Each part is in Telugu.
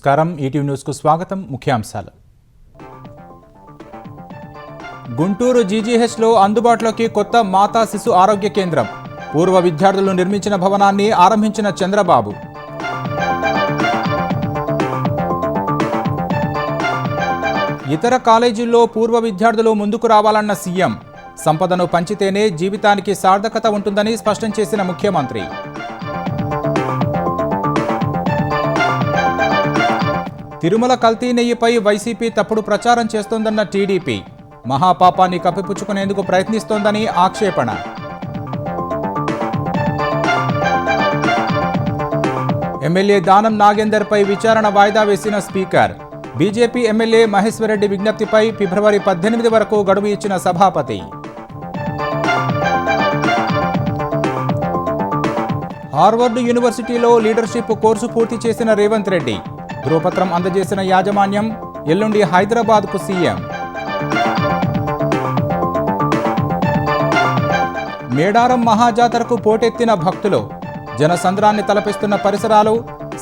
నమస్కారం. ఈటీవీ న్యూస్కు స్వాగతం. ముఖ్యాంశాలు. గుంటూరు జీజీహెచ్లో అందుబాటులోకి కొత్త మాతా శిశు ఆరోగ్య కేంద్రం. పూర్వ విద్యార్థులు నిర్మించిన భవనాన్ని ఆరంభించిన చంద్రబాబు. ఇతర కాలేజీల్లో పూర్వ విద్యార్థులు ముందుకు రావాలన్న సీఎం. సంపదను పంచితేనే జీవితానికి సార్థకత ఉంటుందని స్పష్టం చేసిన ముఖ్యమంత్రి. తిరుమల కల్తీ నెయ్యిపై వైసీపీ తప్పుడు ప్రచారం చేస్తోందన్న టీడీపీ. మహాపాపాన్ని కప్పిపుచ్చుకునేందుకు ప్రయత్నిస్తోందని ఆక్షేపణ. ఎమ్మెల్యే దానం నాగేందర్పై విచారణ వాయిదా వేసిన స్పీకర్. బీజేపీ ఎమ్మెల్యే మహేశ్వరరెడ్డి విజ్ఞప్తిపై ఫిబ్రవరి 18 వరకు గడువు ఇచ్చిన సభాపతి. హార్వర్డ్ యూనివర్సిటీలో లీడర్షిప్ కోర్సు పూర్తి చేసిన రేవంత్ రెడ్డి. ధ్రువపత్రం అందజేసిన యాజమాన్యం. ఎల్లుండి హైదరాబాద్కు సీఎం. మేడారం మహాజాతరకు పోటెత్తిన భక్తులు. జనసంద్రాన్ని తలపిస్తున్న పరిసరాలు.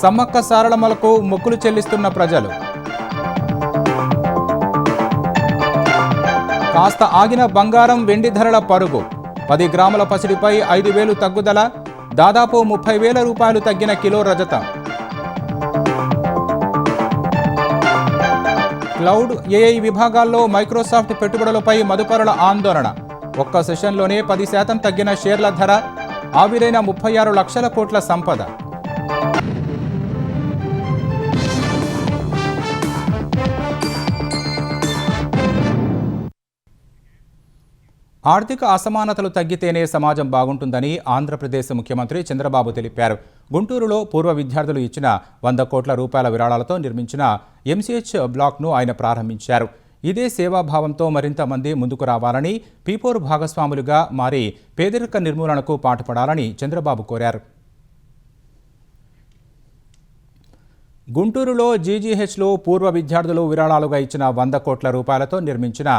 సమ్మక్క సారళమ్మలకు మొక్కులు చెల్లిస్తున్న ప్రజలు. కాస్త ఆగిన బంగారం వెండి ధరల పరుగు. 10 గ్రాముల పసిడిపై 5,000 తగ్గుదల. దాదాపు 30,000 రూపాయలు తగ్గిన కిలో రజతం. క్లౌడ్, ఏఐ విభాగాల్లో మైక్రోసాఫ్ట్ పెట్టుబడులపై మదుపరుల ఆందోళన. ఒక్క సెషన్లోనే 10% తగ్గిన షేర్ల ధర. ఆవిరైన 36 లక్షల కోట్ల సంపద. ఆర్థిక అసమానతలు తగ్గితేనే సమాజం బాగుంటుందని ఆంధ్రప్రదేశ్ ముఖ్యమంత్రి చంద్రబాబు తెలిపారు. గుంటూరులో పూర్వ విద్యార్థులు ఇచ్చిన 100 కోట్ల రూపాయల విరాళాలతో నిర్మించిన ఎంసీహెచ్ బ్లాక్ను ఆయన ప్రారంభించారు. ఇదే సేవాభావంతో మరింత మంది ముందుకు రావాలని, పీపోర్ భాగస్వాములుగా మారి పేదరిక నిర్మూలనకు పాటుపడాలని చంద్రబాబు కోరారు. గుంటూరులో జీజీహెచ్లో పూర్వ విద్యార్థులు విరాళాలుగా ఇచ్చిన 100 కోట్ల రూపాయలతో నిర్మించిన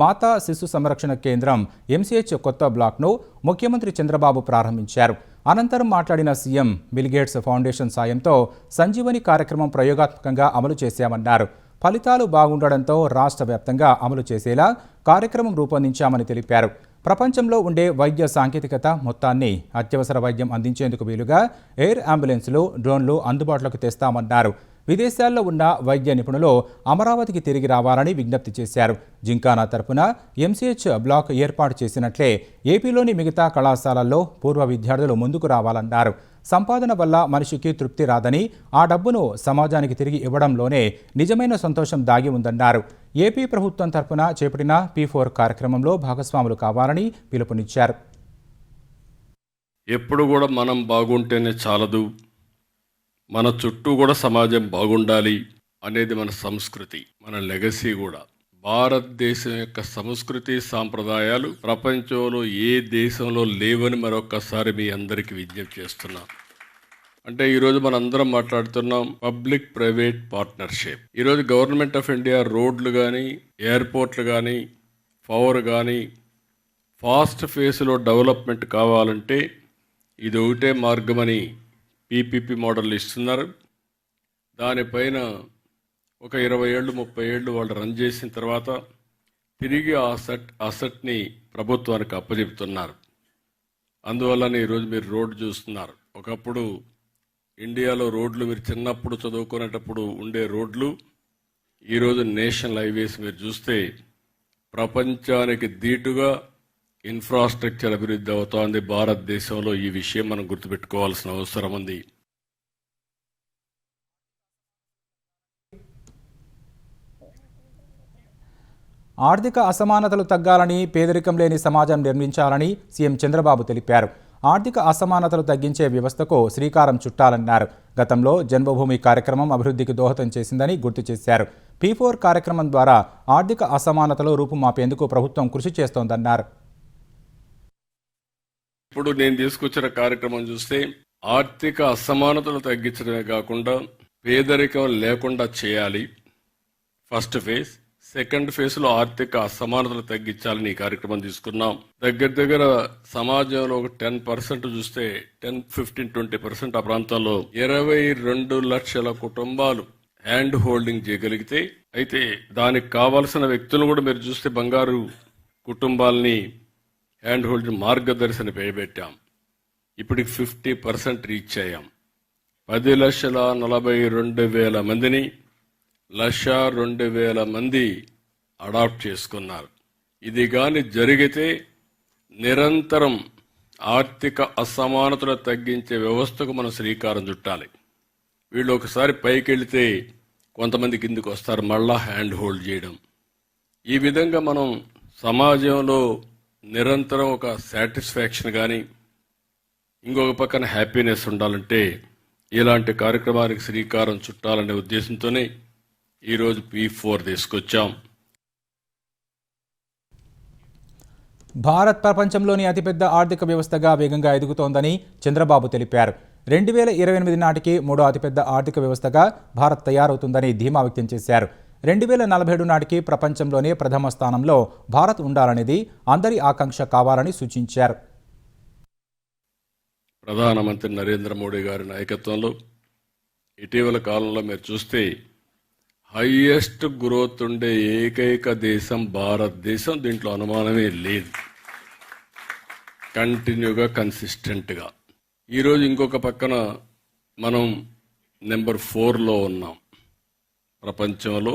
మాతా శిశు సంరక్షణ కేంద్రం ఎంసీహెచ్ కొత్త బ్లాక్ను ముఖ్యమంత్రి చంద్రబాబు ప్రారంభించారు. అనంతరం మాట్లాడిన సీఎం, బిల్గేట్స్ ఫౌండేషన్ సాయంతో సంజీవని కార్యక్రమం ప్రయోగాత్మకంగా అమలు చేశామన్నారు. ఫలితాలు బాగుండడంతో రాష్ట్ర వ్యాప్తంగా అమలు చేసేలా కార్యక్రమం రూపొందించామని తెలిపారు. ప్రపంచంలో ఉండే వైద్య సాంకేతికత మొత్తాన్ని అత్యవసర వైద్యం అందించేందుకు వీలుగా ఎయిర్ అంబులెన్సులు, డ్రోన్లు అందుబాటులోకి తెస్తామన్నారు. విదేశాల్లో ఉన్న వైద్య నిపుణులు అమరావతికి తిరిగి రావాలని విజ్ఞప్తి చేశారు. జింకానా తరపున ఎంసీహెచ్ బ్లాక్ ఏర్పాటు చేసినట్లే ఏపీలోని మిగతా కళాశాలల్లో పూర్వ విద్యార్థులు ముందుకు రావాలన్నారు. సంపాదన వల్ల మనిషికి తృప్తి రాదని, ఆ డబ్బును సమాజానికి తిరిగి ఇవ్వడంలోనే నిజమైన సంతోషం దాగి ఉందన్నారు. ఏపీ ప్రభుత్వం తరపున చేపట్టిన P4 కార్యక్రమంలో భాగస్వాములు కావాలని పిలుపునిచ్చారు. ఎప్పుడు కూడా మనం బాగుంటేనే చాలదు, మన చుట్టూ కూడా సమాజం బాగుండాలి అనేది మన సంస్కృతి, మన లెగసీ కూడా. భారతదేశం యొక్క సంస్కృతి సాంప్రదాయాలు ప్రపంచంలో ఏ దేశంలో లేవని మరొకసారి మీ అందరికీ విజ్ఞప్తి చేస్తున్నాం. అంటే ఈరోజు మనందరం మాట్లాడుతున్నాం పబ్లిక్ ప్రైవేట్ పార్ట్నర్షిప్. ఈరోజు గవర్నమెంట్ ఆఫ్ ఇండియా రోడ్లు కానీ, ఎయిర్పోర్ట్లు కానీ, పవర్ కానీ ఫాస్ట్ ఫేస్లో డెవలప్మెంట్ కావాలంటే ఇది ఒకటే మార్గమని పీపీపీ మోడల్ ఇస్తున్నారు. దానిపైన ఒక 20 ఏళ్ళు 30 ఏళ్ళు వాళ్ళు రన్ చేసిన తర్వాత తిరిగి అసెట్ని ప్రభుత్వానికి అప్పచెప్తున్నారు. అందువల్లనే ఈరోజు మీరు రోడ్డు చూస్తున్నారు. ఒకప్పుడు ఇండియాలో రోడ్లు మీరు చిన్నప్పుడు చదువుకునేటప్పుడు ఉండే రోడ్లు ఈరోజు నేషనల్ హైవేస్ మీరు చూస్తే ప్రపంచానికి ధీటుగా ఇన్ఫ్రాస్ట్రక్చర్ అభివృద్ధి అవుతోంది భారతదేశంలో. ఈ విషయం మనం గుర్తుపెట్టుకోవాల్సిన అవసరం ఉంది. ఆర్థిక అసమానతలు తగ్గాలని, పేదరికం లేని సమాజం నిర్మించాలని సీఎం చంద్రబాబు తెలిపారు. ఆర్థిక అసమానతలు తగ్గించే వ్యవస్థకు శ్రీకారం చుట్టాలన్నారు. గతంలో జన్మభూమి కార్యక్రమం అభివృద్ధికి దోహదం చేసిందని గుర్తు చేశారు. P4 కార్యక్రమం ద్వారా ఆర్థిక అసమానతలు రూపుమాపేందుకు ప్రభుత్వం కృషి చేస్తోందన్నారు. ఇప్పుడు నేను తీసుకొచ్చిన కార్యక్రమం చూస్తే ఆర్థిక అసమానతలు తగ్గించడమే కాకుండా పేదరికం లేకుండా చేయాలి. First phase. సెకండ్ ఫేజ్లో ఆర్థిక అసమానతలు తగ్గించాలని ఈ కార్యక్రమం తీసుకున్నాం. దగ్గర సమాజంలో ఒక 10% చూస్తే 10, 15, 20% ఆ ప్రాంతాల్లో 22 లక్షల కుటుంబాలు హ్యాండ్ హోల్డింగ్ చేయగలిగితే, అయితే దానికి కావలసిన వ్యక్తులను కూడా మీరు చూస్తే బంగారు కుటుంబాలని హ్యాండ్ హోల్డింగ్ మార్గదర్శన పెట్టాం. ఇప్పటికి 50% రీచ్ అయ్యాం. 10,42,000 మందిని 1,02,000 మంది అడాప్ట్ చేసుకున్నారు. ఇది గాని జరిగితే నిరంతరం ఆర్థిక అసమానతలు తగ్గించే వ్యవస్థకు మనం శ్రీకారం చుట్టాలి. వీళ్ళు ఒకసారి పైకి వెళితే కొంతమంది కిందికి వస్తారు, మళ్ళా హ్యాండ్ హోల్డ్ చేయడం. ఈ విధంగా మనం సమాజంలో నిరంతరం ఒక సాటిస్ఫాక్షన్ కానీ ఇంకొక పక్కన హ్యాపీనెస్ ఉండాలంటే ఇలాంటి కార్యక్రమానికి శ్రీకారం చుట్టాలనే ఉద్దేశంతోనే ఈరోజు P4 తీసుకొచ్చాం. భారత్ ప్రపంచంలోని అతిపెద్ద ఆర్థిక వ్యవస్థగా వేగంగా ఎదుగుతోందని చంద్రబాబు తెలిపారు. 2028 నాటికి మూడో అతిపెద్ద ఆర్థిక వ్యవస్థగా భారత్ తయారవుతుందని ధీమా వ్యక్తం చేశారు. 2047 నాటికి ప్రపంచంలోనే ప్రథమ స్థానంలో భారత్ ఉండాలనేది అందరి ఆకాంక్ష కావాలని సూచించారు. ప్రధానమంత్రి నరేంద్ర మోడీ గారి నాయకత్వంలో ఇటీవల కాలంలో మీరు చూస్తే హైయెస్ట్ గ్రోత్ ఉండే ఏకైక దేశం భారతదేశం. దీంట్లో అనుమానమే లేదు. కంటిన్యూగా కన్సిస్టెంట్గా ఈరోజు ఇంకొక పక్కన మనం నెంబర్ 4లో ఉన్నాం. ప్రపంచంలో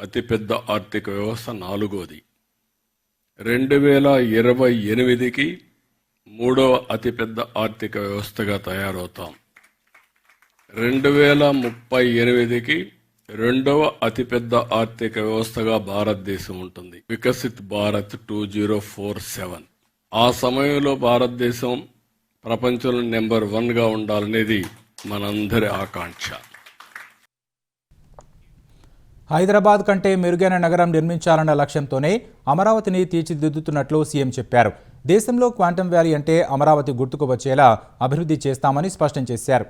అతిపెద్ద ఆర్థిక వ్యవస్థ 4వది. 2028కి మూడవ అతిపెద్ద ఆర్థిక వ్యవస్థగా తయారవుతాం. 2038కి రెండవ అతిపెద్ద ఆర్థిక వ్యవస్థగా భారతదేశం ఉంటుంది. వికసిత్ భారత్ 2047. ఆ సమయంలో భారతదేశం ప్రపంచంలో నెంబర్ 1గా ఉండాలనేది మనందరి ఆకాంక్ష. హైదరాబాద్ కంటే మెరుగైన నగరం నిర్మించాలన్న లక్ష్యంతోనే అమరావతిని తీర్చిదిద్దుతున్నట్లు సీఎం చెప్పారు. దేశంలో క్వాంటమ్ వ్యాలీ అంటే అమరావతి గుర్తుకు వచ్చేలా అభివృద్ధి చేస్తామని స్పష్టం చేశారు.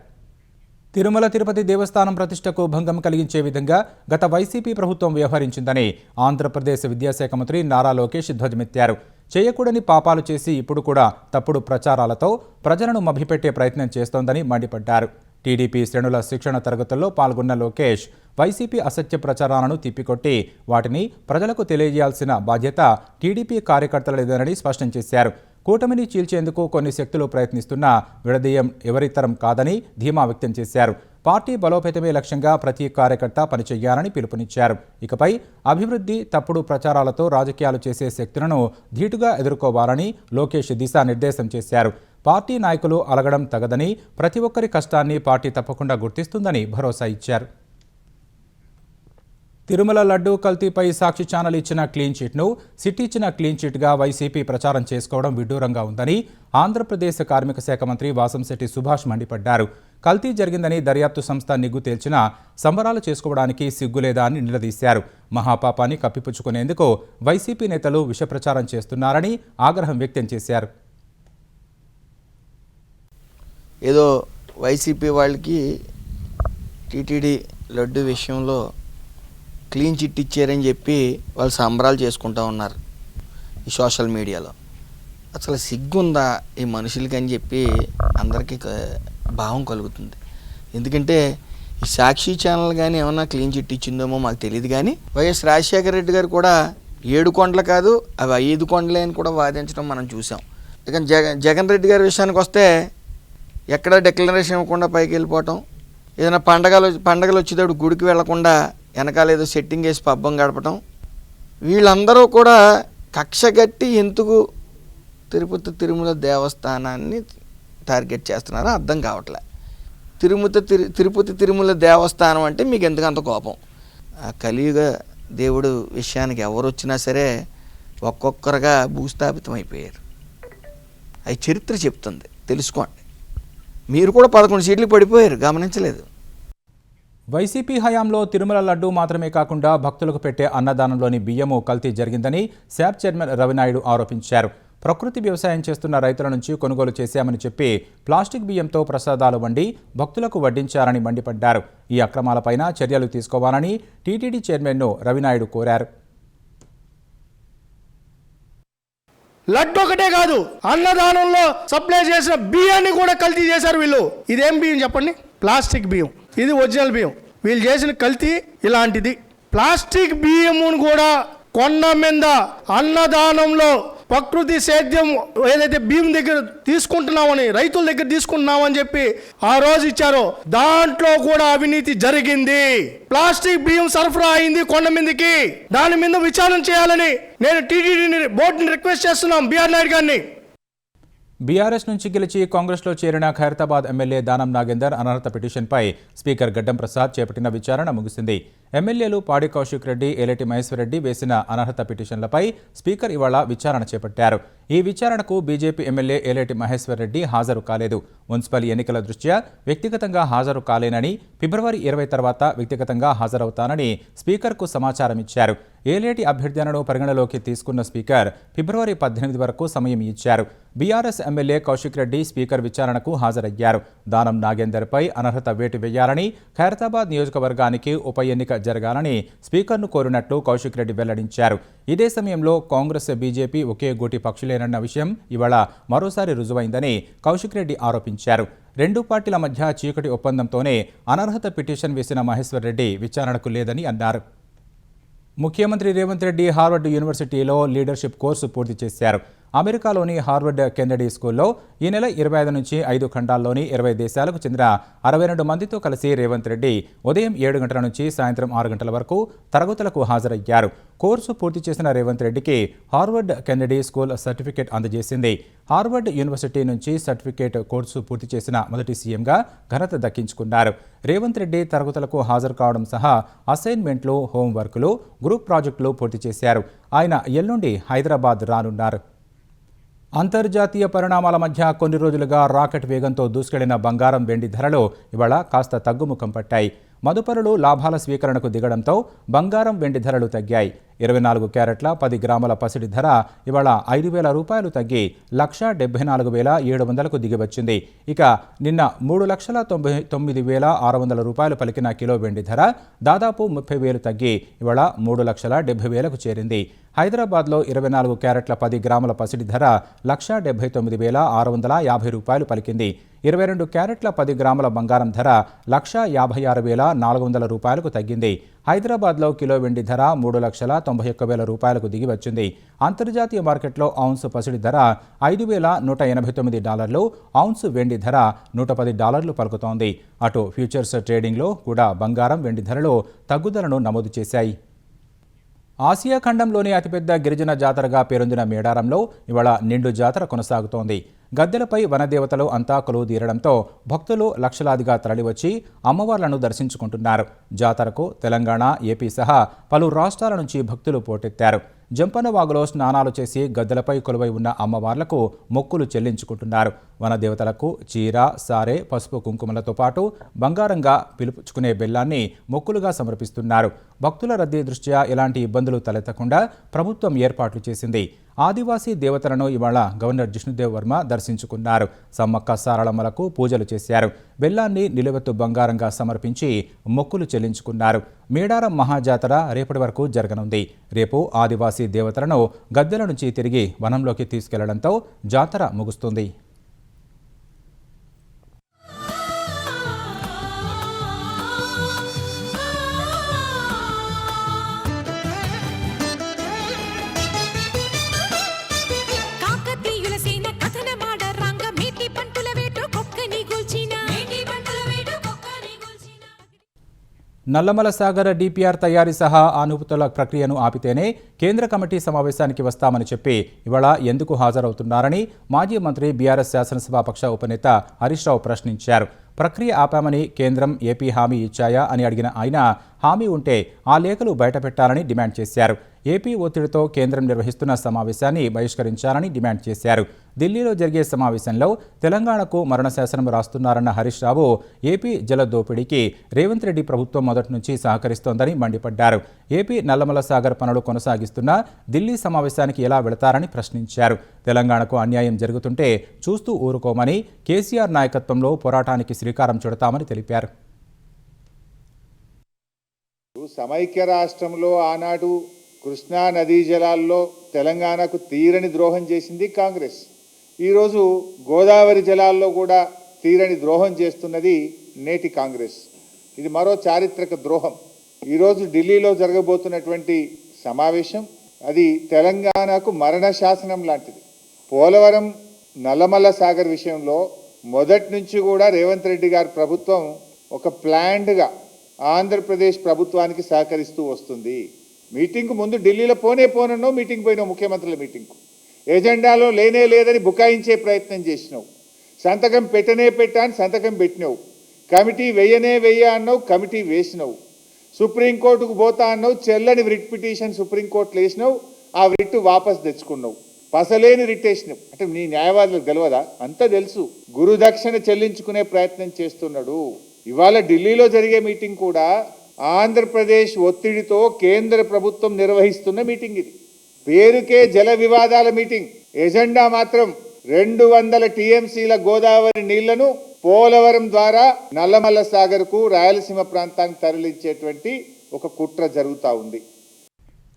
తిరుమల తిరుపతి దేవస్థానం ప్రతిష్టకు భంగం కలిగించే విధంగా గత వైసీపీ ప్రభుత్వం వ్యవహరించిందని ఆంధ్రప్రదేశ్ విద్యాశాఖ మంత్రి నారా లోకేష్ ధ్వజమెత్తారు. చేయకూడని పాపాలు చేసి ఇప్పుడు కూడా తప్పుడు ప్రచారాలతో ప్రజలను మభ్యపెట్టే ప్రయత్నం చేస్తోందని మండిపడ్డారు. టీడీపీ శ్రేణుల శిక్షణ తరగతుల్లో పాల్గొన్న లోకేష్ వైసీపీ అసత్య ప్రచారాలను తిప్పికొట్టి వాటిని ప్రజలకు తెలియజేయాల్సిన బాధ్యత టీడీపీ కార్యకర్తలదేనని స్పష్టం చేశారు. కూటమిని చీల్చేందుకు కొన్ని శక్తులు ప్రయత్నిస్తున్నా విడదీయం ఎవరితరం కాదని ధీమా వ్యక్తం చేశారు. పార్టీ బలోపేతమే లక్ష్యంగా ప్రతి కార్యకర్త పనిచేయాలని పిలుపునిచ్చారు. ఇకపై అభివృద్ధి, తప్పుడు ప్రచారాలతో రాజకీయాలు చేసే శక్తులను ధీటుగా ఎదుర్కోవాలని లోకేష్ దిశానిర్దేశం చేశారు. పార్టీ నాయకులు అలగడం తగదని, ప్రతి ఒక్కరి కష్టాన్ని పార్టీ తప్పకుండా గుర్తిస్తుందని భరోసా ఇచ్చారు. తిరుమల లడ్డూ కల్తీపై సాక్షి ఛానల్ ఇచ్చిన క్లీన్ చిట్ను సిట్ ఇచ్చిన క్లీన్ చిట్గా వైసీపీ ప్రచారం చేసుకోవడం విడ్డూరంగా ఉందని ఆంధ్రప్రదేశ్ కార్మిక శాఖ మంత్రి వాసంశెట్టి సుభాష్ మండిపడ్డారు. కల్తీ జరిగిందని దర్యాప్తు సంస్థ నిగ్గు తేల్చినా సంబరాలు చేసుకోవడానికి సిగ్గులేదా అని నిలదీశారు. మహాపాపాన్ని కప్పిపుచ్చుకునేందుకు వైసీపీ నేతలు విషప్రచారం చేస్తున్నారని ఆగ్రహం వ్యక్తం చేశారు. ఏదో వైసీపీ వాళ్ళకి టీటీడీ లడ్డు విషయంలో క్లీన్ చిట్ ఇచ్చారని చెప్పి వాళ్ళు సంబరాలు చేసుకుంటూ ఉన్నారు ఈ సోషల్ మీడియాలో. అసలు సిగ్గుందా ఈ మనుషులకి అని చెప్పి అందరికీ భావం కలుగుతుంది. ఎందుకంటే ఈ సాక్షి ఛానల్ కానీ ఏమన్నా క్లీన్ చిట్ ఇచ్చిందేమో మాకు తెలియదు. కానీ వైఎస్ రాజశేఖర రెడ్డి గారు కూడా 7 కొండలు కాదు అవి 5 కొండలే అని కూడా వాదించడం మనం చూసాం. ఇక జగన్ రెడ్డి గారి విషయానికి వస్తే ఎక్కడ డిక్లరేషన్ ఇవ్వకుండా పైకి వెళ్ళిపోవటం, ఏదైనా పండగలు వచ్చేటప్పుడు గుడికి వెళ్లకుండా వెనకాల ఏదో సెట్టింగ్ వేసి పబ్బం గడపటం, వీళ్ళందరూ కూడా కక్షగట్టి ఎందుకు తిరుమల దేవస్థానాన్ని టార్గెట్ చేస్తున్నారో అర్థం కావట్లే. తిరుమల దేవస్థానం అంటే మీకు ఎందుకు అంత కోపం? ఆ కలియుగ దేవుడు విషయానికి ఎవరు వచ్చినా సరే ఒక్కొక్కరుగా భూస్థాపితం అయిపోయారు. అది చరిత్ర చెప్తుంది, తెలుసుకోండి. మీరు కూడా 11 సీట్లు పడిపోయారు, గమనించలేదు. వైసీపీ హయాంలో తిరుమల లడ్డూ మాత్రమే కాకుండా భక్తులకు పెట్టే అన్నదానంలోని బియ్యము కల్తీ జరిగిందని శాప్ చైర్మన్ రవినాయుడు ఆరోపించారు. ప్రకృతి వ్యవసాయం చేస్తున్న రైతుల నుంచి కొనుగోలు చేశామని చెప్పి ప్లాస్టిక్ బియ్యంతో ప్రసాదాలు వండి భక్తులకు వడ్డించారని మండిపడ్డారు. ఈ అక్రమాలపైన చర్యలు తీసుకోవాలని టీటీడీ చైర్మన్ను రవినాయుడు కోరారు. లడ్డు ఒకటే కాదు, అన్నదానంలో సప్లై చేసిన బియ్యాన్ని కూడా కల్తీ చేశారు వీళ్ళు. ఇదేం బియ్యం చెప్పండి? ప్లాస్టిక్ బియ్యం. ఇది ఒరిజినల్ బియ్యం. వీళ్ళు చేసిన కల్తీ ఇలాంటిది. ప్లాస్టిక్ బియ్యమును కూడా కొండ మీద అన్నదానంలో ప్రకృతి సేద్యం ఏదైతే బియ్యం దగ్గర తీసుకుంటున్నామని, రైతుల దగ్గర తీసుకుంటున్నామని చెప్పి ఆ రోజు ఇచ్చారో దాంట్లో కూడా అవినీతి జరిగింది. ప్లాస్టిక్ బియ్యం సరఫరా అయింది కొండ మీదకి. దాని మీద విచారణ చేయాలని నేను టీటీడీ బోర్డుని రిక్వెస్ట్ చేస్తున్నాం, బిఆర్ నాయుడు గారిని. బీఆర్ఎస్ నుంచి గెలిచి కాంగ్రెస్లో చేరిన ఖైరతాబాద్ ఎమ్మెల్యే దానం నాగేందర్ అనర్హత పిటిషన్పై స్పీకర్ గడ్డం ప్రసాద్ చేపట్టిన విచారణ ముగిసింది. ఎమ్మెల్యేలు పాడి కౌశిక్ రెడ్డి, ఏలేటి మహేశ్వర్ రెడ్డి వేసిన అనర్హత పిటిషన్లపై స్పీకర్ ఇవాళ విచారణ చేపట్టారు. ఈ విచారణకు బీజేపీ ఎమ్మెల్యే ఏలేటి మహేశ్వర్ రెడ్డి హాజరు కాలేదు. మున్సిపల్ ఎన్నికల దృష్ట్యా వ్యక్తిగతంగా హాజరు కాలేనని, ఫిబ్రవరి 20 తర్వాత వ్యక్తిగతంగా హాజరవుతానని స్పీకర్కు సమాచారం ఇచ్చారు. ఏలేటి అభ్యర్థనను పరిగణలోకి తీసుకున్న స్పీకర్ ఫిబ్రవరి 18 వరకు సమయం ఇచ్చారు. BRS MLA Kaushik Reddy speaker విచారణకు హాజరయ్యారు. దానం నాగేందర్పై అనర్హత వేటు వేయాలని, ఖైరతాబాద్ నియోజకవర్గానికి ఉప ఎన్నిక జరగాలని స్పీకర్ను కోరినట్లు కౌశిక్ రెడ్డి వెల్లడించారు. ఇదే సమయంలో కాంగ్రెస్, బీజేపీ ఒకే గూటి పక్షులేనన్న విషయం ఇవాళ మరోసారి రుజువైందని కౌశిక్ రెడ్డి ఆరోపించారు. రెండు పార్టీల మధ్య చీకటి ఒప్పందంతోనే అనర్హత పిటిషన్ వేసిన మహేశ్వర్ రెడ్డి విచారణకు లేదని అన్నారు. ముఖ్యమంత్రి రేవంత్ రెడ్డి హార్వర్డ్ యూనివర్సిటీలో లీడర్షిప్ కోర్సు పూర్తి చేశారు. అమెరికాలోని హార్వర్డ్ కెన్నడీ స్కూల్లో ఈ నెల 25 నుంచి 5 ఖండాల్లోని 20 దేశాలకు చెందిన 62 మందితో కలిసి రేవంత్ రెడ్డి ఉదయం 7 గంటల నుంచి సాయంత్రం 6 గంటల వరకు తరగతులకు హాజరయ్యారు. కోర్సు పూర్తి చేసిన రేవంత్ రెడ్డికి హార్వర్డ్ కెన్నడీ స్కూల్ సర్టిఫికేట్ అందజేసింది. హార్వర్డ్ యూనివర్సిటీ నుంచి సర్టిఫికేట్ కోర్సు పూర్తి చేసిన మొదటి సీఎంగా ఘనత దక్కించుకున్నారు. రేవంత్ రెడ్డి తరగతులకు హాజరు కావడం సహా అసైన్మెంట్లు, హోంవర్క్లు, గ్రూప్ ప్రాజెక్టులు పూర్తి చేశారు. ఆయన ఎల్లుండి హైదరాబాద్ రానున్నారు. అంతర్జాతీయ పరిణామాల మధ్య కొన్ని రోజులుగా రాకెట్ వేగంతో దూసుకెళ్లిన బంగారం, వెండి ధరలు ఇవాళ కాస్త తగ్గుముఖం పట్టాయి. మదుపరులు లాభాల స్వీకరణకు దిగడంతో బంగారం, వెండి ధరలు తగ్గాయి. 24 క్యారెట్ల 10 గ్రాముల పసిడి ధర ఇవాళ 5,000 రూపాయలు తగ్గి 1,74,700కు దిగివచ్చింది. ఇక నిన్న 3,99,600 రూపాయలు పలికిన కిలో వెండి ధర దాదాపు 30,000 తగ్గి ఇవాళ 3,70,000కు చేరింది. హైదరాబాద్లో 24 క్యారెట్ల 10 గ్రాముల పసిడి ధర 1,79,650 రూపాయలు పలికింది. 22 క్యారెట్ల 10 గ్రాముల బంగారం ధర 1,56,400 రూపాయలకు తగ్గింది. హైదరాబాద్లో కిలో వెండి ధర 3,91,000 రూపాయలకు దిగి వచ్చింది. అంతర్జాతీయ మార్కెట్లో ఔన్సు పసిడి ధర $5,189, ఔన్సు వెండి ధర $110 పలుకుతోంది. అటు ఫ్యూచర్స్ ట్రేడింగ్లో కూడా బంగారం, వెండి ధరలు తగ్గుదలను నమోదు చేశాయి. ఆసియా ఖండంలోని అతిపెద్ద గిరిజన జాతరగా పేరొందిన మేడారంలో ఇవాళ నిండు జాతర కొనసాగుతోంది. గద్దెలపై వనదేవతలు అంతా కొలువు తీరడంతో భక్తులు లక్షలాదిగా తరలివచ్చి అమ్మవార్లను దర్శించుకుంటున్నారు. జాతరకు తెలంగాణ, ఏపీ సహా పలు రాష్ట్రాల నుంచి భక్తులు పోటెత్తారు. జంపన్నవాగులో స్నానాలు చేసి గద్దెలపై కొలువై ఉన్న అమ్మవార్లకు మొక్కులు చెల్లించుకుంటున్నారు. వనదేవతలకు చీర, సారె, పసుపు, కుంకుమలతో పాటు బంగారంగా పిలుపుచుకునే బెల్లాన్ని మొక్కులుగా సమర్పిస్తున్నారు. భక్తుల రద్దీ దృష్ట్యా ఎలాంటి ఇబ్బందులు తలెత్తకుండా ప్రభుత్వం ఏర్పాట్లు చేసింది. ఆదివాసీ దేవతలను ఇవాళ గవర్నర్ జిష్ణుదేవ్ వర్మ దర్శించుకున్నారు. సమ్మక్క సారళమ్మలకు పూజలు చేశారు. బెల్లాన్ని నిలువెత్తు బంగారంగా సమర్పించి మొక్కులు చెల్లించుకున్నారు. మేడారం మహాజాతర రేపటి వరకు జరగనుంది. రేపు ఆదివాసీ దేవతలను గద్దెల నుంచి తిరిగి వనంలోకి తీసుకెళ్లడంతో జాతర ముగుస్తుంది. నల్లమల సాగర్ డిపిఆర్ తయారీ సహా అనుమతుల ప్రక్రియను ఆపితేనే కేంద్ర కమిటీ సమావేశానికి వస్తామని చెప్పి ఇవాళ ఎందుకు హాజరవుతున్నారని మాజీ మంత్రి బీఆర్ఎస్ శాసనసభాపక్ష ఉపనేత హరీష్ రావు ప్రశ్నించారు. ప్రక్రియ ఆపామని కేంద్రం, ఏపీ హామీ ఇచ్చాయా అని అడిగిన ఆయన హామీ ఉంటే ఆ లేఖలు బయటపెట్టాలని డిమాండ్ చేశారు. ఏపీ ఒత్తిడితో కేంద్రం నిర్వహిస్తున్న సమావేశాన్ని బహిష్కరించాలని డిమాండ్ చేశారు. ఢిల్లీలో జరిగే సమావేశంలో తెలంగాణకు మరణశాసనం రాస్తున్నారన్న హరీష్ రావు ఏపీ జల దోపిడీకి రేవంత్ రెడ్డి ప్రభుత్వం మొదటి నుంచి సహకరిస్తోందని మండిపడ్డారు. ఏపీ నల్లమల సాగర్ పనులు కొనసాగిస్తున్నా ఢిల్లీ సమావేశానికి ఎలా వెళతారని ప్రశ్నించారు. తెలంగాణకు అన్యాయం జరుగుతుంటే చూస్తూ ఊరుకోమని, కేసీఆర్ నాయకత్వంలో పోరాటానికి శ్రీకారం చుడతామని తెలిపారు. సమైక్య రాష్ట్రంలో ఆనాడు కృష్ణా నదీ జలాల్లో తెలంగాణకు తీరని ద్రోహం చేసింది కాంగ్రెస్. ఈరోజు గోదావరి జలాల్లో కూడా తీరని ద్రోహం చేస్తున్నది నేటి కాంగ్రెస్. ఇది మరో చారిత్రక ద్రోహం. ఈరోజు ఢిల్లీలో జరగబోతున్నటువంటి సమావేశం అది తెలంగాణకు మరణ శాసనం లాంటిది. పోలవరం నల్లమల్ల సాగర్ విషయంలో మొదటి నుంచి కూడా రేవంత్ రెడ్డి గారి ప్రభుత్వం ఒక ప్లాన్డ్గా ఆంధ్రప్రదేశ్ ప్రభుత్వానికి సహకరిస్తూ వస్తుంది. మీటింగ్కు ముందు ఢిల్లీలో పోనన్నావు, మీటింగ్ పోయినావు, ముఖ్యమంత్రుల మీటింగ్కు. ఎజెండాలో లేనే లేదని బుకాయించే ప్రయత్నం చేసినావు. సంతకం పెట్టాను, సంతకం పెట్టినావు. కమిటీ వెయ్య అన్నావు, కమిటీ వేసినావు. సుప్రీంకోర్టుకు పోతా అన్నావు, చెల్లని రిట్ పిటిషన్ సుప్రీంకోర్టులో వేసినావు, ఆ రిట్ వాపస్ తెచ్చుకున్నావు. పసలేని రిట్ వేసినావు. అంటే నీ న్యాయవాదులకు గెలవదా? అంతా తెలుసు. గురుదక్షిణ చెల్లించుకునే ప్రయత్నం చేస్తున్నాడు. ఇవాళ ఢిల్లీలో జరిగే మీటింగ్ కూడా ఆంధ్రప్రదేశ్ ఒత్తిడితో కేంద్ర ప్రభుత్వం నిర్వహిస్తున్న మీటింగ్ ఇది. పేరుకే జల వివాదాల మీటింగ్. ఎజెండా మాత్రం 200 టీఎంసీల గోదావరి నీళ్లను పోలవరం ద్వారా నల్లమల్ల సాగర్కు రాయలసీమ ప్రాంతానికి తరలించేటువంటి ఒక కుట్ర జరుగుతూ ఉంది.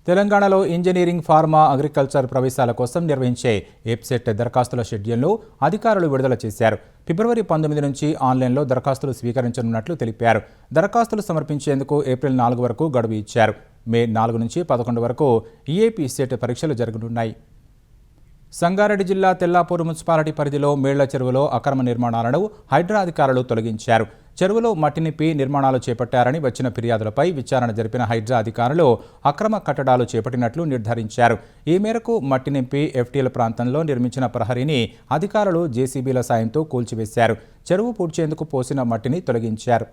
తెలంగాణలో ఇంజనీరింగ్, ఫార్మా, అగ్రికల్చర్ ప్రవేశాల కోసం నిర్వహించే ఎప్సెట్ దరఖాస్తుల షెడ్యూల్ను అధికారులు విడుదల చేశారు. ఫిబ్రవరి 19 నుంచి ఆన్లైన్లో దరఖాస్తులు స్వీకరించనున్నట్లు తెలిపారు. దరఖాస్తులు సమర్పించేందుకు ఏప్రిల్ 4 వరకు గడువు ఇచ్చారు. మే 4 నుంచి 11 వరకు ఈఏపీ సెట్ పరీక్షలు జరగనున్నాయి. సంగారెడ్డి జిల్లా తెల్లాపూర్ మున్సిపాలిటీ పరిధిలో మేళ్ల చెరువులో అక్రమ నిర్మాణాలను హైడ్రా అధికారులు తొలగించారు. చెరువులో మట్టి నింపి నిర్మాణాలు చేపట్టారని వచ్చిన ఫిర్యాదులపై విచారణ జరిపిన హైడ్రా అధికారులు అక్రమ కట్టడాలు చేపట్టినట్లు నిర్ధారించారు. ఈ మేరకు మట్టి నింపి ఎఫ్టీఎల్ ప్రాంతంలో నిర్మించిన ప్రహరీని అధికారులు జేసీబీల సాయంతో కూల్చివేశారు. చెరువు పూడ్చేందుకు పోసిన మట్టిని తొలగించారు.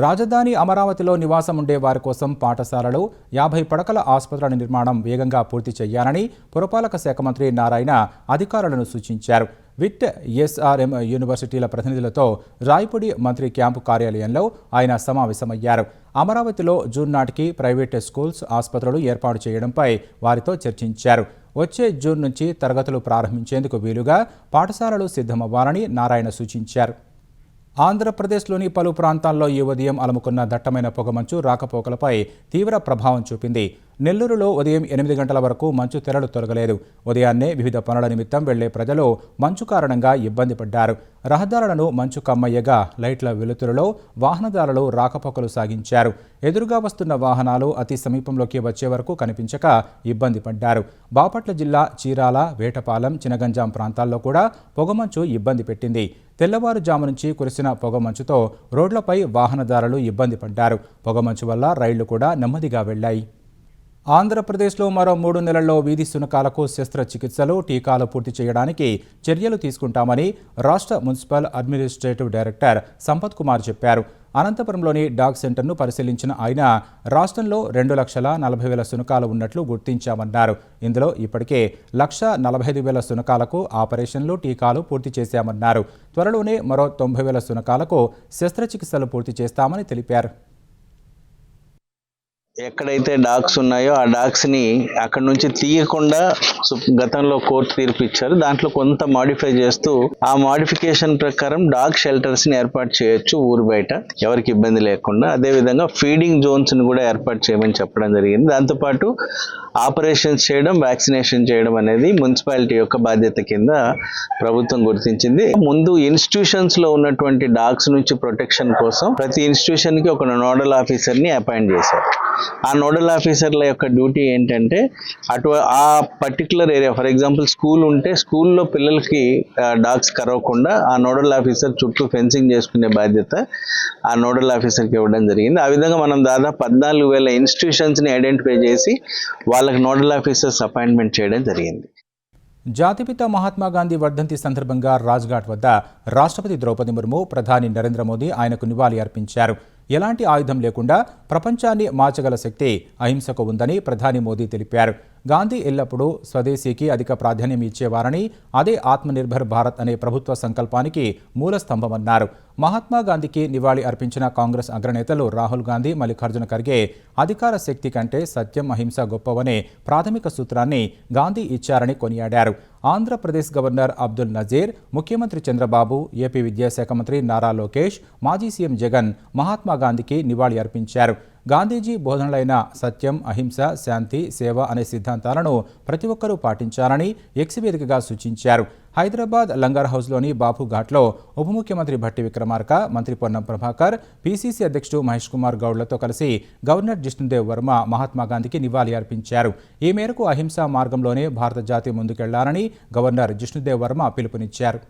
రాజధాని అమరావతిలో నివాసం ఉండే వారి కోసం పాఠశాలలు, 50 పడకల ఆసుపత్రుల నిర్మాణం వేగంగా పూర్తి చేయాలని పురపాలక శాఖ మంత్రి నారాయణ అధికారులను సూచించారు. విట్, ఎస్ఆర్ఎం యూనివర్సిటీల ప్రతినిధులతో రాయపూడి మంత్రి క్యాంపు కార్యాలయంలో ఆయన సమావేశమయ్యారు. అమరావతిలో జూన్ నాటికి ప్రైవేట్ స్కూల్స్, ఆసుపత్రులు ఏర్పాటు చేయడంపై వారితో చర్చించారు. వచ్చే జూన్ నుంచి తరగతులు ప్రారంభించేందుకు వీలుగా పాఠశాలలు సిద్ధమవ్వాలని నారాయణ సూచించారు. ఆంధ్రప్రదేశ్లోని పలు ప్రాంతాల్లో ఈ ఉదయం అలుముకున్న దట్టమైన పొగమంచు రాకపోకలపై తీవ్ర ప్రభావం చూపింది. నెల్లూరులో ఉదయం 8 గంటల వరకు మంచు తెరలు తొలగలేదు. ఉదయాన్నే వివిధ పనుల నిమిత్తం వెళ్లే ప్రజలు మంచు కారణంగా ఇబ్బంది పడ్డారు. రహదారులను మంచు కమ్మయ్యగా లైట్ల వెలుతురులో వాహనదారులు రాకపోకలు సాగించారు. ఎదురుగా వస్తున్న వాహనాలు అతి సమీపంలోకి వచ్చే వరకు కనిపించక ఇబ్బంది పడ్డారు. బాపట్ల జిల్లా చీరాల, వేటపాలెం, చినగంజాం ప్రాంతాల్లో కూడా పొగమంచు ఇబ్బంది పెట్టింది. తెల్లవారుజాము నుంచి కురిసిన పొగమంచుతో రోడ్లపై వాహనదారులు ఇబ్బంది పడ్డారు. పొగమంచు వల్ల రైళ్లు కూడా నెమ్మదిగా వెళ్లాయి. ఆంధ్రప్రదేశ్లో మరో 3 నెలల్లో వీధి శునకాలకు శస్త్రచికిత్సలు, టీకాలు పూర్తి చేయడానికి చర్యలు తీసుకుంటామని రాష్ట్ర municipal administrative director Sampath Kumar చెప్పారు. అనంతపురంలోని డాగ్ సెంటర్ను పరిశీలించిన ఆయన రాష్ట్రంలో 2,40,000 శునకాలు ఉన్నట్లు గుర్తించామన్నారు. ఇందులో ఇప్పటికే 1,45,000 శునకాలకు ఆపరేషన్లు, టీకాలు పూర్తి చేశామన్నారు. త్వరలోనే మరో 90,000 శునకాలకు శస్త్రచికిత్సలు పూర్తి చేస్తామని తెలిపారు. ఎక్కడైతే డాగ్స్ ఉన్నాయో ఆ డాగ్స్ని అక్కడ నుంచి తీయకుండా గతంలో కోర్టు తీర్పు ఇచ్చారు. దాంట్లో కొంత మాడిఫై చేస్తూ ఆ మాడిఫికేషన్ ప్రకారం డాగ్ షెల్టర్స్ని ఏర్పాటు చేయొచ్చు ఊరు బయట, ఎవరికి ఇబ్బంది లేకుండా. అదేవిధంగా ఫీడింగ్ జోన్స్ని కూడా ఏర్పాటు చేయమని చెప్పడం జరిగింది. దాంతోపాటు ఆపరేషన్స్ చేయడం, వ్యాక్సినేషన్ చేయడం అనేది మున్సిపాలిటీ యొక్క బాధ్యత కింద ప్రభుత్వం గుర్తించింది. ముందు ఇన్స్టిట్యూషన్స్లో ఉన్నటువంటి డాగ్స్ నుంచి ప్రొటెక్షన్ కోసం ప్రతి ఇన్స్టిట్యూషన్కి ఒక నోడల్ ఆఫీసర్ని అపాయింట్ చేశారు. ఆ నోడల్ ఆఫీసర్ల యొక్క డ్యూటీ ఏంటంటే ఆ particular area, for example school ఉంటే స్కూల్లో పిల్లలకి డాగ్స్ కరవకుండా ఆ నోడల్ ఆఫీసర్ చుట్టూ ఫెన్సింగ్ చేసుకునే బాధ్యత ఆ నోడల్ ఆఫీసర్కి ఇవ్వడం జరిగింది. ఆ విధంగా మనం దాదాపు 14,000 ఇన్స్టిట్యూషన్స్ని ఐడెంటిఫై చేసి వాళ్ళకి నోడల్ ఆఫీసర్స్ అపాయింట్మెంట్ చేయడం జరిగింది. జాతిపిత మహాత్మా గాంధీ వర్ధంతి సందర్భంగా రాజ్ఘాట్ వద్ద రాష్ట్రపతి ద్రౌపది ముర్ము, ప్రధాని నరేంద్ర మోదీ ఆయనకు నివాళి అర్పించారు. ఎలాంటి ఆయుధం లేకుండా ప్రపంచాన్ని మార్చగల శక్తి అహింసకు ఉందని ప్రధాని మోదీ తెలిపారు. గాంధీ ఎల్లప్పుడూ స్వదేశీకి అధిక ప్రాధాన్యం ఇచ్చేవారని, అదే ఆత్మనిర్భర్ భారత్ అనే ప్రభుత్వ సంకల్పానికి మూల స్తంభమన్నారు. మహాత్మా గాంధీకి నివాళి అర్పించిన కాంగ్రెస్ అగ్రనేతలు రాహుల్ గాంధీ, మల్లికార్జున ఖర్గే అధికార శక్తి కంటే సత్యం, అహింస గొప్పవనే ప్రాథమిక సూత్రాన్ని గాంధీ ఇచ్చారని కొనియాడారు. ఆంధ్రప్రదేశ్ గవర్నర్ అబ్దుల్ నజీర్, ముఖ్యమంత్రి చంద్రబాబు, ఏపీ విద్యాశాఖ మంత్రి నారా లోకేష్, మాజీ సీఎం జగన్ మహాత్మా గాంధీకి నివాళి అర్పించారు. గాంధీజీ బోధనలైన సత్యం, అహింస, శాంతి, సేవ అనే సిద్ధాంతాలను ప్రతి ఒక్కరూ పాటించాలని ఎక్స్ వేదికగా సూచించారు. హైదరాబాద్ లంగర్ హౌస్లోని బాపు ఘాట్లో ఉప ముఖ్యమంత్రి భట్టి విక్రమార్క, మంత్రి పొన్నం ప్రభాకర్, పీసీసీ అధ్యక్షుడు మహేష్ కుమార్ గౌడ్లతో కలిసి గవర్నర్ జిష్ణుదేవ్ వర్మ మహాత్మాగాంధీకి నివాళి అర్పించారు. ఈ మేరకు అహింసా మార్గంలోనే భారత జాతి ముందుకెళ్లాలని గవర్నర్ జిష్ణుదేవ్ వర్మ పిలుపునిచ్చారు.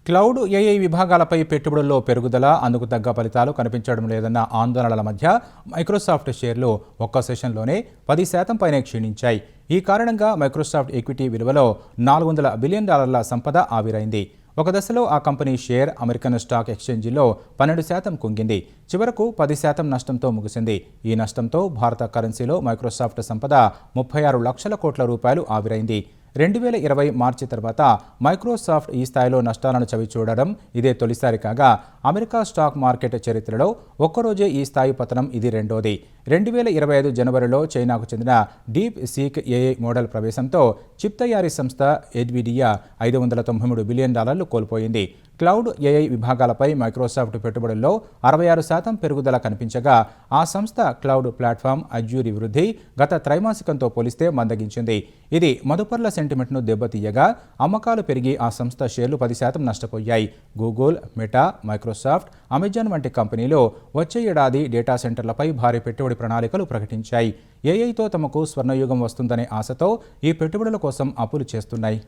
క్లౌడ్ ఏఐ విభాగాలపై పెట్టుబడుల్లో పెరుగుదల, అందుకు తగ్గ ఫలితాలు కనిపించడం లేదన్న ఆందోళనల మధ్య మైక్రోసాఫ్ట్ షేర్లు ఒక్క సెషన్లోనే 10% పైనే క్షీణించాయి. ఈ కారణంగా మైక్రోసాఫ్ట్ ఈక్విటీ విలువలో $400 బిలియన్ సంపద ఆవిరైంది. ఒక దశలో ఆ కంపెనీ షేర్ అమెరికన్ స్టాక్ ఎక్స్చేంజీలో 12% కుంగింది. చివరకు 10% నష్టంతో ముగిసింది. ఈ నష్టంతో భారత కరెన్సీలో మైక్రోసాఫ్ట్ సంపద 36 లక్షల కోట్ల రూపాయలు ఆవిరైంది. 2020 మార్చి తర్వాత మైక్రోసాఫ్ట్ ఈ స్థాయిలో నష్టాలను చవిచూడడం ఇదే తొలిసారి కాగా, అమెరికా స్టాక్ మార్కెట్ చరిత్రలో ఒక్కరోజే ఈ స్థాయి పతనం ఇది రెండోది. 2025 జనవరిలో చైనాకు చెందిన డీప్ సీక్ ఏఐ మోడల్ ప్రవేశంతో చిప్ తయారీ సంస్థ ఎన్విడియా $593 బిలియన్ కోల్పోయింది. క్లౌడ్ ఏఐ విభాగాలపై మైక్రోసాఫ్ట్ పెట్టుబడుల్లో 66% పెరుగుదల కనిపించగా, ఆ సంస్థ క్లౌడ్ ప్లాట్ఫామ్ అజ్యూర్ వృద్ధి గత త్రైమాసికంతో పోలిస్తే మందగించింది. ఇది మదుపర్ల సెంటిమెంట్ను దెబ్బతీయగా, అమ్మకాలు పెరిగి ఆ సంస్థ షేర్లు 10% నష్టపోయాయి. గూగుల్, మెటా, మైక్రోసాఫ్ట్, అమెజాన్ వంటి కంపెనీలు వచ్చే ఏడాది డేటా సెంటర్లపై భారీ పెట్టుబడి ప్రణాళికలు ప్రకటించాయి. ఏఐతో తమకు స్వర్ణయుగం వస్తుందనే ఆశతో ఈ పెట్టుబడుల కోసం అప్పులు చేస్తున్నాయి.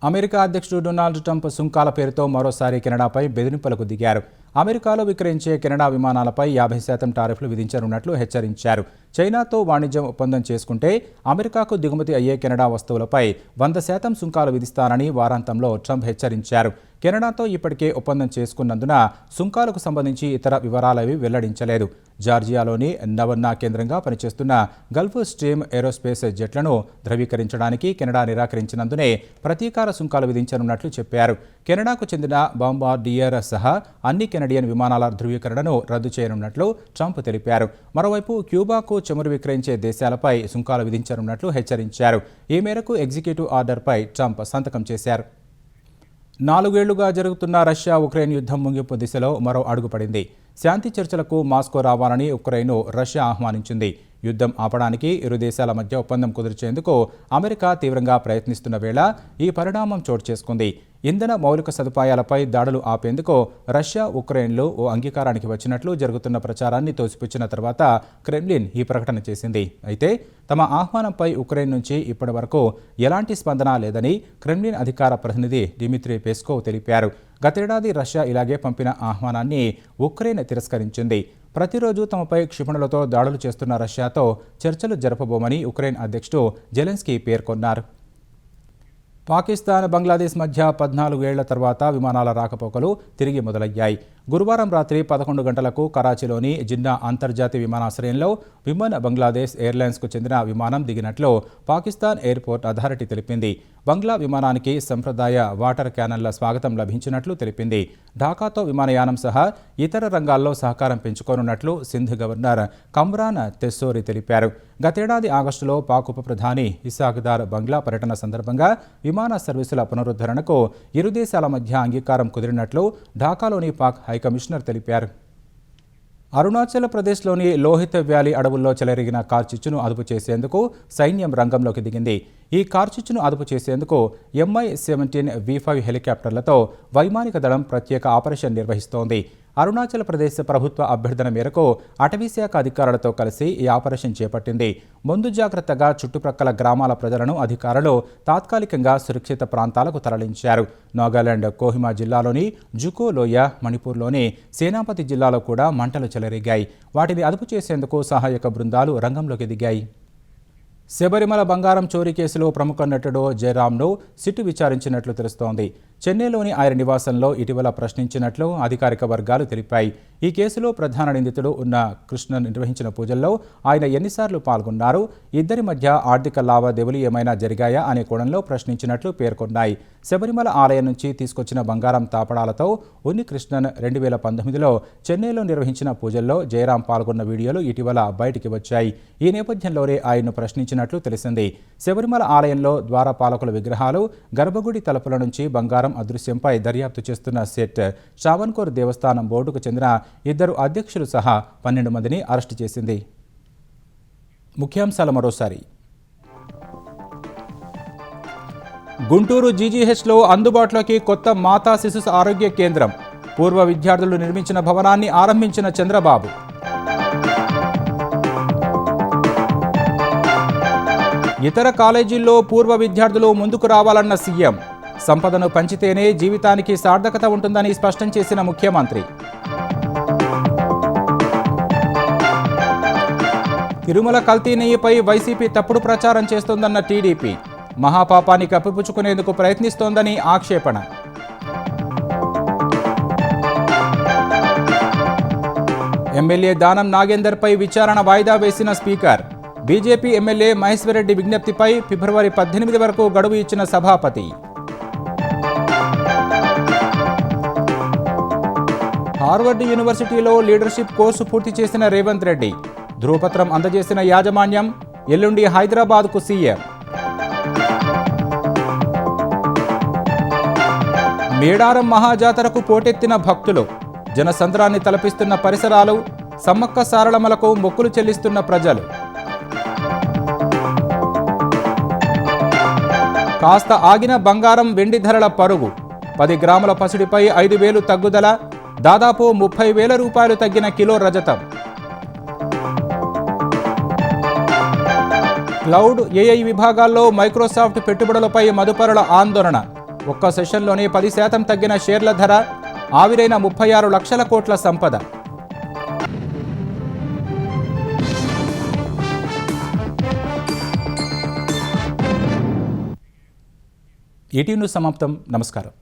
అమెరికా అధ్యక్షుడు డొనాల్డ్ ట్రంప్ సుంకాల పేరుతో మరోసారి కెనడాపై బెదిరింపులకు దిగారు. అమెరికాలో విక్రయించే కెనడా విమానాలపై 50% టారిఫ్లు విధించనున్నట్లు హెచ్చరించారు. చైనాతో వాణిజ్యం ఒప్పందం చేసుకుంటే అమెరికాకు దిగుమతి అయ్యే కెనడా వస్తువులపై 100% సుంకాలు విధిస్తానని వారాంతంలో ట్రంప్ హెచ్చరించారు. కెనడాతో ఇప్పటికే ఒప్పందం చేసుకున్నందున సుంకాలకు సంబంధించి ఇతర వివరాలవి వెల్లడించలేదు. జార్జియాలోని నవన్నా కేంద్రంగా పనిచేస్తున్న గల్ఫ్ స్ట్రీమ్ ఏరోస్పేస్ జెట్లను ధృవీకరించడానికి కెనడా నిరాకరించినందునే ప్రతీకార సుంకాలు విధించనున్నట్లు చెప్పారు. కెనడాకు చెందిన బాంబార్డియర్ సహా అన్ని కెనడియన్ విమానాల ధృవీకరణను రద్దు చేయనున్నట్లు ట్రంప్ తెలిపారు. మరోవైపు క్యూబాకు చమురు విక్రయించే దేశాలపై సుంకాలు విధించనున్నట్లు హెచ్చరించారు. ఈ మేరకు ఎగ్జిక్యూటివ్ ఆర్డర్పై ట్రంప్ సంతకం చేశారు. 4 ఏళ్లుగా జరుగుతున్న రష్యా ఉక్రెయిన్ యుద్ధం ముగింపు దిశలో మరో అడుగు పడింది. శాంతి చర్చలకు మాస్కో రావాలని ఉక్రెయిన్ను రష్యా ఆహ్వానించింది. యుద్ధం ఆపడానికి ఇరు దేశాల మధ్య ఒప్పందం కుదిర్చేందుకు అమెరికా తీవ్రంగా ప్రయత్నిస్తున్న వేళ ఈ పరిణామం చోటు చేసుకుంది. ఇంధన మౌలిక సదుపాయాలపై దాడులు ఆపేందుకు రష్యా, ఉక్రెయిన్లు ఓ అంగీకారానికి వచ్చినట్లు జరుగుతున్న ప్రచారాన్ని తోసిపుచ్చిన తర్వాత క్రెమ్లిన్ ఈ ప్రకటన చేసింది. అయితే తమ ఆహ్వానంపై ఉక్రెయిన్ నుంచి ఇప్పటివరకు ఎలాంటి స్పందన లేదని క్రెమ్లిన్ అధికార ప్రతినిధి డిమిత్రీ పెస్కోవ్ తెలిపారు. గతేడాది రష్యా ఇలాగే పంపిన ఆహ్వానాన్ని ఉక్రెయిన్ తిరస్కరించింది. ప్రతిరోజు తమపై క్షిపణులతో దాడులు చేస్తున్న రష్యాతో చర్చలు జరపబోమని ఉక్రెయిన్ అధ్యక్షుడు జెలెన్స్కీ పేర్కొన్నారు. పాకిస్తాన్, బంగ్లాదేశ్ మధ్య 14 ఏళ్ల తర్వాత విమానాల రాకపోకలు తిరిగి మొదలయ్యాయి. గురువారం రాత్రి 11 గంటలకు కరాచీలోని జిన్నా అంతర్జాతీయ విమానాశ్రయంలో విమన్ బంగ్లాదేశ్ ఎయిర్లైన్స్కు చెందిన విమానం దిగినట్లు పాకిస్తాన్ ఎయిర్పోర్ట్ అథారిటీ తెలిపింది. బంగ్లా విమానానికి సంప్రదాయ వాటర్ క్యానన్ల స్వాగతం లభించినట్లు తెలిపింది. ఢాకాతో విమానయానం సహా ఇతర రంగాల్లో సహకారం పెంచుకోనున్నట్లు సింధ్ గవర్నర్ కమ్రాన్ తెస్సోరి తెలిపారు. గతేడాది ఆగస్టులో పాక్ ఉప ప్రధాని ఇసాక్దార్ బంగ్లా పర్యటన సందర్భంగా విమాన సర్వీసుల పునరుద్ధరణకు ఇరు దేశాల మధ్య అంగీకారం కుదిరినట్లు ఢాకాలోని పాక్ హైకమిషనర్ తెలిపారు. అరుణాచల్ ప్రదేశ్లోని లోహిత్ వ్యాలీ అడవుల్లో చెలరేగిన కార్చిచ్చును అదుపు చేసేందుకు సైన్యం రంగంలోకి దిగింది. ఈ కార్చిచ్చును అదుపు చేసేందుకు MI-17 V5 హెలికాప్టర్లతో వైమానిక దళం ప్రత్యేక ఆపరేషన్ నిర్వహిస్తోంది. అరుణాచల్ ప్రదేశ్ ప్రభుత్వ అభ్యర్థన మేరకు అటవీశాఖ అధికారులతో కలిసి ఈ ఆపరేషన్ చేపట్టింది. ముందు జాగ్రత్తగా చుట్టుప్రక్కల గ్రామాల ప్రజలను అధికారులు తాత్కాలికంగా సురక్షిత ప్రాంతాలకు తరలించారు. నాగాలాండ్ కోహిమా జిల్లాలోని జుకో లోయ, మణిపూర్లోని సేనాపతి జిల్లాలో కూడా మంటలు చెలరేగాయి. వాటిని అదుపు చేసేందుకు సహాయక బృందాలు రంగంలోకి దిగాయి. శబరిమల బంగారం చోరీ కేసులో ప్రముఖ నటుడు జయరామ్ను సిట్ విచారించినట్లు తెలుస్తోంది. చెన్నైలోని ఆయన నివాసంలో ఇటీవల ప్రశ్నించినట్లు అధికారిక వర్గాలు తెలిపాయి. ఈ కేసులో ప్రధాన నిందితుడు ఉన్న కృష్ణన్ నిర్వహించిన పూజల్లో ఆయన ఎన్నిసార్లు పాల్గొన్నారు, ఇద్దరి మధ్య ఆర్థిక లావాదేవీలు ఏమైనా జరిగాయా అనే కోణంలో ప్రశ్నించినట్లు పేర్కొన్నాయి. శబరిమల ఆలయం నుంచి తీసుకొచ్చిన బంగారం తాపడాలతో ఉన్ని కృష్ణన్ 2019లో చెన్నైలో నిర్వహించిన పూజల్లో జయరాం పాల్గొన్న వీడియోలు ఇటీవల బయటికి వచ్చాయి. ఈ నేపథ్యంలోనే ఆయన్ను ప్రశ్నించినట్లు తెలిసింది. శబరిమల ఆలయంలో ద్వారపాలకుల విగ్రహాలు, గర్భగుడి తలుపుల నుంచి బంగారం అదృశ్యంపై దర్యాప్తు చేస్తున్న సెట్ శ్రావణ్కోర్ దేవస్థానం బోర్డుకు చెందిన 2 అధ్యక్షులు సహా 12 మందిని అరెస్టు చేసింది. ముఖ్యాంశాలు మరోసారి. గుంటూరు జీజీహెచ్లో అందుబాటులోకి కొత్త మాతా శిశు ఆరోగ్య కేంద్రం. పూర్వ విద్యార్థులు నిర్మించిన భవనాన్ని ఆరంభించిన చంద్రబాబు. ఇతర కాలేజీల్లో పూర్వ విద్యార్థులు ముందుకు రావాలన్న సీఎం. సంపదను పంచితేనే జీవితానికి సార్థకత ఉంటుందని స్పష్టం చేసిన ముఖ్యమంత్రి. తిరుమల కల్తీ నెయ్యిపై వైసీపీ తప్పుడు ప్రచారం చేస్తోందన్న టీడీపీ. మహాపాపాన్ని కప్పిపుచ్చుకునేందుకు ప్రయత్నిస్తోందని ఆక్షేపణ. ఎమ్మెల్యే దానం నాగేందర్పై విచారణ వాయిదా వేసిన స్పీకర్. బీజేపీ ఎమ్మెల్యే మహేశ్వరరెడ్డి విజ్ఞప్తిపై ఫిబ్రవరి 18 వరకు గడువు ఇచ్చిన సభాపతి. హార్వర్డ్ యూనివర్సిటీలో లీడర్షిప్ కోర్సు పూర్తి చేసిన రేవంత్ రెడ్డి. ధృవపత్రం అందజేసిన యాజమాన్యం. ఎల్లుండి హైదరాబాద్కు సీఎం. మేడారం మహాజాతరకు పోటెత్తిన భక్తులు. జనసంద్రాన్ని తలపిస్తున్న పరిసరాలు. సమ్మక్క సారళమలకు మొక్కులు చెల్లిస్తున్న ప్రజలు. కాస్త ఆగిన బంగారం వెండి ధరల పరుగు. 10 గ్రాముల పసిడిపై 5,000 తగ్గుదల. దాదాపు 30,000 రూపాయలు తగ్గిన కిలో రజతం. క్లౌడ్, ఏఐ విభాగాల్లో మైక్రోసాఫ్ట్ పెట్టుబడులపై మదుపరుల ఆందోళన. ఒక్క సెషన్లోనే 10% తగ్గిన షేర్ల ధర. ఆవిరైన 36 లక్షల కోట్ల సంపద. ఈటీవీ న్యూస్ సమాప్తం. నమస్కారం.